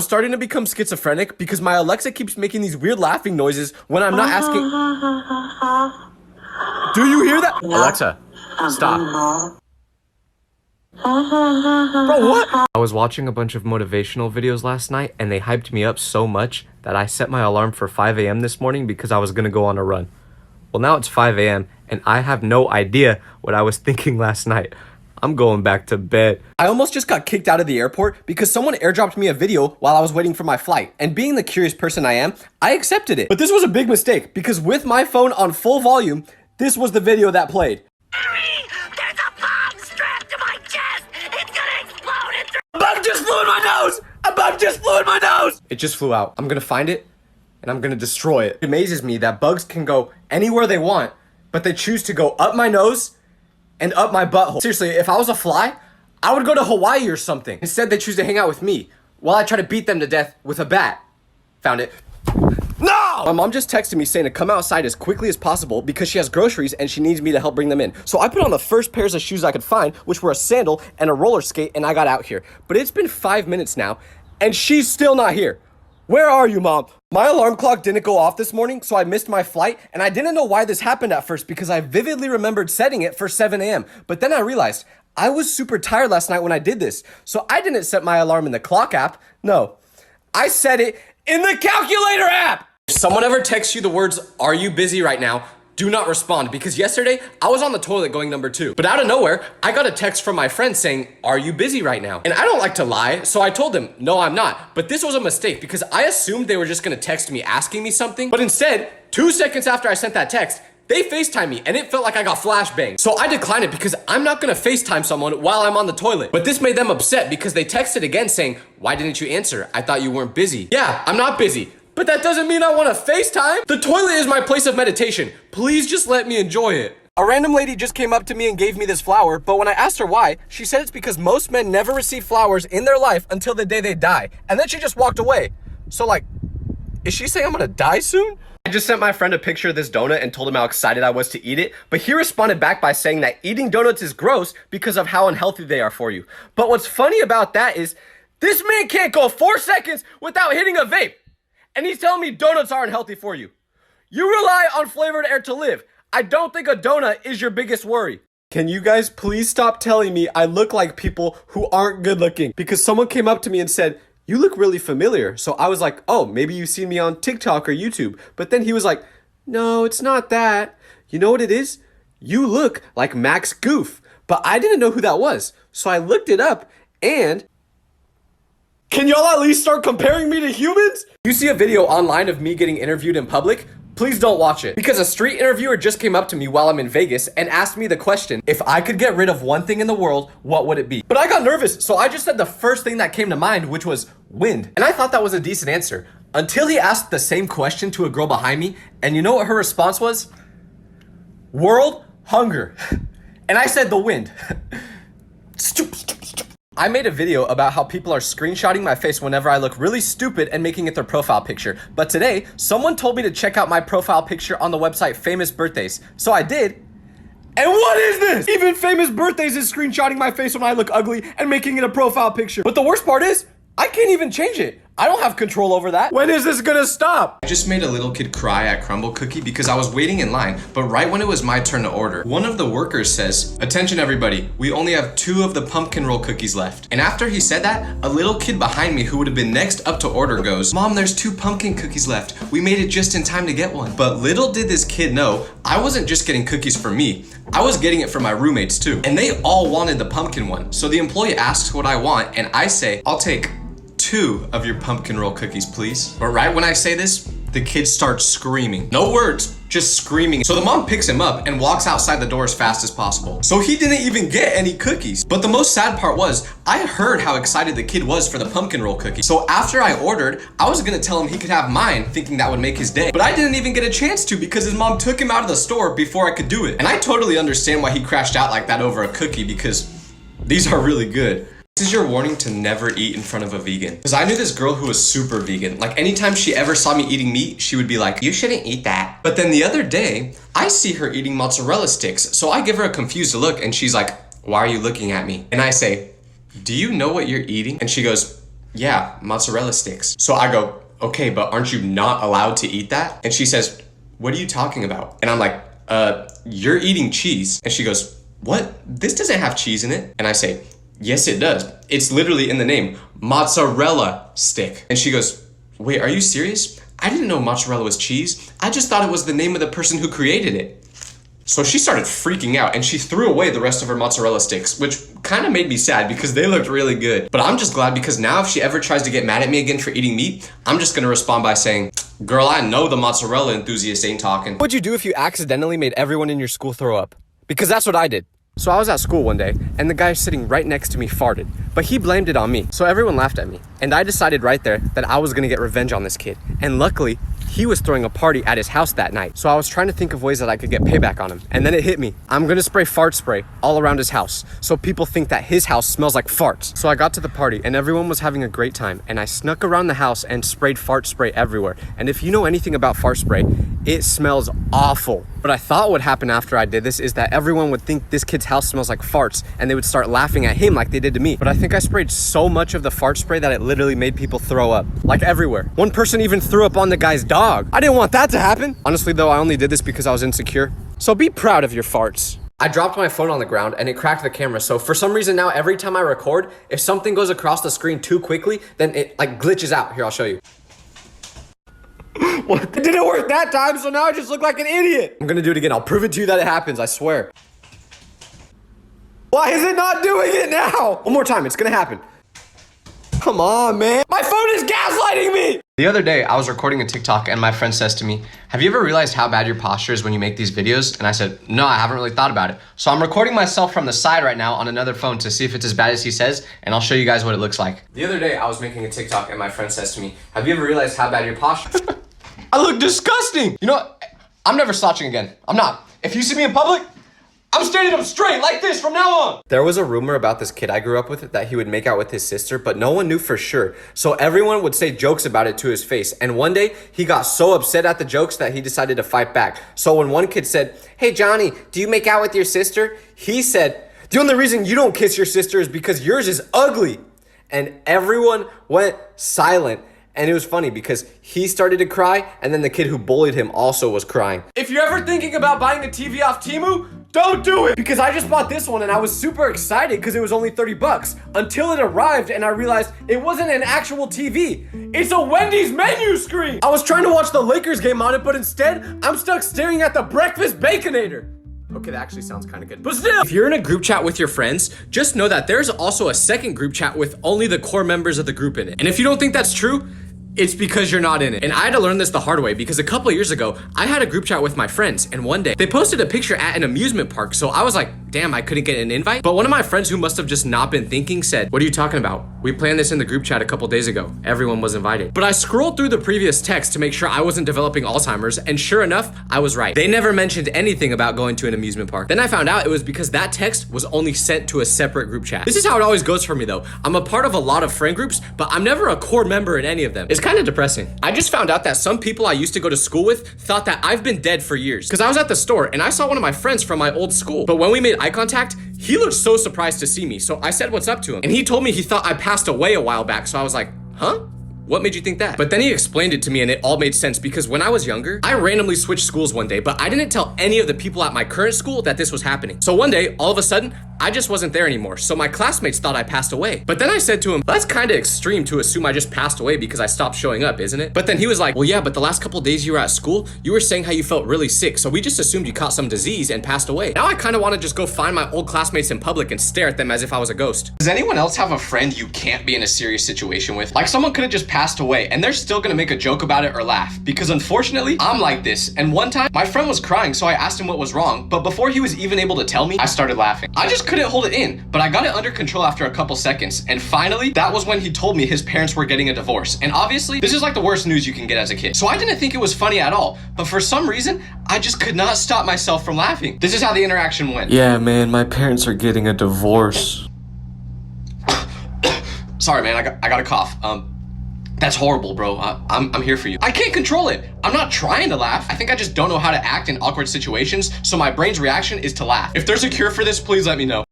I'm starting to become schizophrenic because my Alexa keeps making these weird laughing noises when I'm not asking. Do you hear that? Alexa, stop. Bro, what? I was watching a bunch of motivational videos last night and they hyped me up so much that I set my alarm for 5 a.m. this morning because I was gonna go on a run. Well, now it's 5 a.m. and I have no idea what I was thinking last night. I'm going back to bed. I almost just got kicked out of the airport because someone airdropped me a video while I was waiting for my flight. And being the curious person I am, I accepted it. But this was a big mistake because with my phone on full volume, this was the video that played. There's a bomb strapped to my chest! It's gonna explode! A bug just flew in my nose! A bug just flew in my nose! It just flew out. I'm gonna find it and I'm gonna destroy it. It amazes me that bugs can go anywhere they want, but they choose to go up my nose and up my butthole. Seriously, if I was a fly, I would go to Hawaii or something. Instead, they choose to hang out with me while I try to beat them to death with a bat. Found it. No! My mom just texted me saying to come outside as quickly as possible because she has groceries and she needs me to help bring them in. So I put on the first pairs of shoes I could find, which were a sandal and a roller skate, and I got out here. But it's been 5 minutes now, and she's still not here. Where are you, Mom? My alarm clock didn't go off this morning, so I missed my flight, and I didn't know why this happened at first because I vividly remembered setting it for 7 a.m. But then I realized I was super tired last night when I did this, so I didn't set my alarm in the clock app. No, I set it in the calculator app. If someone ever texts you the words, "Are you busy right now?" do not respond, because yesterday I was on the toilet going number 2. But out of nowhere, I got a text from my friend saying, "Are you busy right now?" And I don't like to lie, so I told them, "No, I'm not." But this was a mistake because I assumed they were just gonna text me asking me something. But instead, 2 seconds after I sent that text, they FaceTime me and it felt like I got flashbanged. So I declined it because I'm not gonna FaceTime someone while I'm on the toilet. But this made them upset because they texted again saying, "Why didn't you answer? I thought you weren't busy." Yeah, I'm not busy. But that doesn't mean I want to FaceTime. The toilet is my place of meditation. Please just let me enjoy it. A random lady just came up to me and gave me this flower, but when I asked her why, she said it's because most men never receive flowers in their life until the day they die. And then she just walked away. So like, is she saying I'm gonna die soon? I just sent my friend a picture of this donut and told him how excited I was to eat it, but he responded back by saying that eating donuts is gross because of how unhealthy they are for you. But what's funny about that is this man can't go 4 seconds without hitting a vape. And he's telling me donuts aren't healthy for you. You rely on flavored air to live. I don't think a donut is your biggest worry. Can you guys please stop telling me I look like people who aren't good looking? Because someone came up to me and said, "You look really familiar." So I was like, "Oh, maybe you've seen me on TikTok or YouTube." But then he was like, "No, it's not that. You know what it is? You look like Max Goof." But I didn't know who that was. So I looked it up and... Can y'all at least start comparing me to humans? You see a video online of me getting interviewed in public? Please don't watch it. Because a street interviewer just came up to me while I'm in Vegas and asked me the question, if I could get rid of one thing in the world, what would it be? But I got nervous, so I just said the first thing that came to mind, which was wind. And I thought that was a decent answer, until he asked the same question to a girl behind me, and you know what her response was? World hunger. And I said the wind. Stupid. I made a video about how people are screenshotting my face whenever I look really stupid and making it their profile picture. But today, someone told me to check out my profile picture on the website Famous Birthdays. So I did. And what is this? Even Famous Birthdays is screenshotting my face when I look ugly and making it a profile picture. But the worst part is, I can't even change it. I don't have control over that. When is this gonna stop? I just made a little kid cry at Crumble Cookie because I was waiting in line, but right when it was my turn to order, one of the workers says, "Attention everybody, we only have 2 of the pumpkin roll cookies left." And after he said that, a little kid behind me who would have been next up to order goes, "Mom, there's 2 pumpkin cookies left. We made it just in time to get one." But little did this kid know, I wasn't just getting cookies for me, I was getting it for my roommates too. And they all wanted the pumpkin one. So the employee asks what I want, and I say, "I'll take 2 of your pumpkin roll cookies, please." But right when I say this, the kid starts screaming. No words, just screaming. So the mom picks him up and walks outside the door as fast as possible. So he didn't even get any cookies. But the most sad part was, I heard how excited the kid was for the pumpkin roll cookie. So after I ordered, I was gonna tell him he could have mine, thinking that would make his day. But I didn't even get a chance to because his mom took him out of the store before I could do it. And I totally understand why he crashed out like that over a cookie because these are really good. This is your warning to never eat in front of a vegan. Because I knew this girl who was super vegan. Like anytime she ever saw me eating meat, she would be like, "You shouldn't eat that." But then the other day, I see her eating mozzarella sticks. So I give her a confused look and she's like, "Why are you looking at me?" And I say, "Do you know what you're eating?" And she goes, yeah, mozzarella sticks. So I go, okay, but aren't you not allowed to eat that? And she says, what are you talking about? And I'm like, you're eating cheese. And she goes, what? This doesn't have cheese in it. And I say, yes, it does. It's literally in the name, mozzarella stick. And she goes, wait, are you serious? I didn't know mozzarella was cheese. I just thought it was the name of the person who created it. So she started freaking out and she threw away the rest of her mozzarella sticks, which kind of made me sad because they looked really good. But I'm just glad because now if she ever tries to get mad at me again for eating meat, I'm just gonna respond by saying, girl, I know the mozzarella enthusiast ain't talking. What'd you do if you accidentally made everyone in your school throw up? Because that's what I did. So I was at school one day and the guy sitting right next to me farted, but he blamed it on me. So everyone laughed at me and I decided right there that I was gonna get revenge on this kid. And luckily, he was throwing a party at his house that night. So I was trying to think of ways that I could get payback on him. And then it hit me. I'm gonna spray fart spray all around his house so people think that his house smells like farts. So I got to the party and everyone was having a great time and I snuck around the house and sprayed fart spray everywhere. And if you know anything about fart spray, it smells awful. What I thought would happen after I did this is that everyone would think this kid's house smells like farts and they would start laughing at him like they did to me. But I think I sprayed so much of the fart spray that it literally made people throw up, like everywhere. One person even threw up on the guy's dog. I didn't want that to happen. Honestly though, I only did this because I was insecure. So be proud of your farts. I dropped my phone on the ground and it cracked the camera. So for some reason now, every time I record, if something goes across the screen too quickly, then it like glitches out. Here, I'll show you. What? It didn't work that time, so now I just look like an idiot. I'm gonna do it again. I'll prove it to you that it happens, I swear. Why is it not doing it now? One more time, it's gonna happen. Come on, man. My phone is gaslighting me. The other day, I was recording a TikTok and my friend says to me, have you ever realized how bad your posture is when you make these videos? And I said, no, I haven't really thought about it. So I'm recording myself from the side right now on another phone to see if it's as bad as he says, and I'll show you guys what it looks like. The other day, I was making a TikTok and my friend says to me, have you ever realized how bad your posture? I look disgusting. You know what? I'm never slouching again. I'm not. If you see me in public, I'm standing up straight like this from now on. There was a rumor about this kid I grew up with that he would make out with his sister, but no one knew for sure. So everyone would say jokes about it to his face. And one day he got so upset at the jokes that he decided to fight back. So when one kid said, hey Johnny, do you make out with your sister? He said, the only reason you don't kiss your sister is because yours is ugly. And everyone went silent. And it was funny because he started to cry and then the kid who bullied him also was crying. If you're ever thinking about buying a TV off Temu, don't do it! Because I just bought this one and I was super excited because it was only 30 bucks until it arrived and I realized it wasn't an actual TV. It's a Wendy's menu screen! I was trying to watch the Lakers game on it, but instead, I'm stuck staring at the breakfast Baconator. Okay, that actually sounds kind of good. But still, if you're in a group chat with your friends, just know that there's also a second group chat with only the core members of the group in it. And if you don't think that's true, it's because you're not in it. And I had to learn this the hard way because a couple years ago, I had a group chat with my friends and one day they posted a picture at an amusement park. So I was like, damn, I couldn't get an invite. But one of my friends who must have just not been thinking said, what are you talking about? We planned this in the group chat a couple days ago. Everyone was invited. But I scrolled through the previous text to make sure I wasn't developing Alzheimer's. And sure enough, I was right. They never mentioned anything about going to an amusement park. Then I found out it was because that text was only sent to a separate group chat. This is how it always goes for me though. I'm a part of a lot of friend groups, but I'm never a core member in any of them. It's kind of depressing. I just found out that some people I used to go to school with thought that I've been dead for years. Because I was at the store and I saw one of my friends from my old school. But when we made eye contact, he looked so surprised to see me. So I said what's up to him. And he told me he thought I passed away a while back. So I was like, huh? What made you think that? But then he explained it to me and it all made sense because when I was younger, I randomly switched schools one day, but I didn't tell any of the people at my current school that this was happening. So one day, all of a sudden, I just wasn't there anymore. So my classmates thought I passed away. But then I said to him, that's kind of extreme to assume I just passed away because I stopped showing up, isn't it? But then he was like, well, yeah, but the last couple days you were at school, you were saying how you felt really sick. So we just assumed you caught some disease and passed away. Now I kind of want to just go find my old classmates in public and stare at them as if I was a ghost. Does anyone else have a friend you can't be in a serious situation with? Like someone could have just passed away and they're still gonna make a joke about it or laugh. Because unfortunately, I'm like this. And one time, my friend was crying, so I asked him what was wrong. But before he was even able to tell me, I started laughing. I just couldn't hold it in. But I got it under control after a couple seconds. And finally, that was when he told me his parents were getting a divorce. And obviously, this is like the worst news you can get as a kid. So I didn't think it was funny at all. But for some reason, I just could not stop myself from laughing. This is how the interaction went. Yeah, man, my parents are getting a divorce. Sorry, man, I got a cough. That's horrible, bro. I'm here for you. I can't control it. I'm not trying to laugh. I think I just don't know how to act in awkward situations. So my brain's reaction is to laugh. If there's a cure for this, please let me know.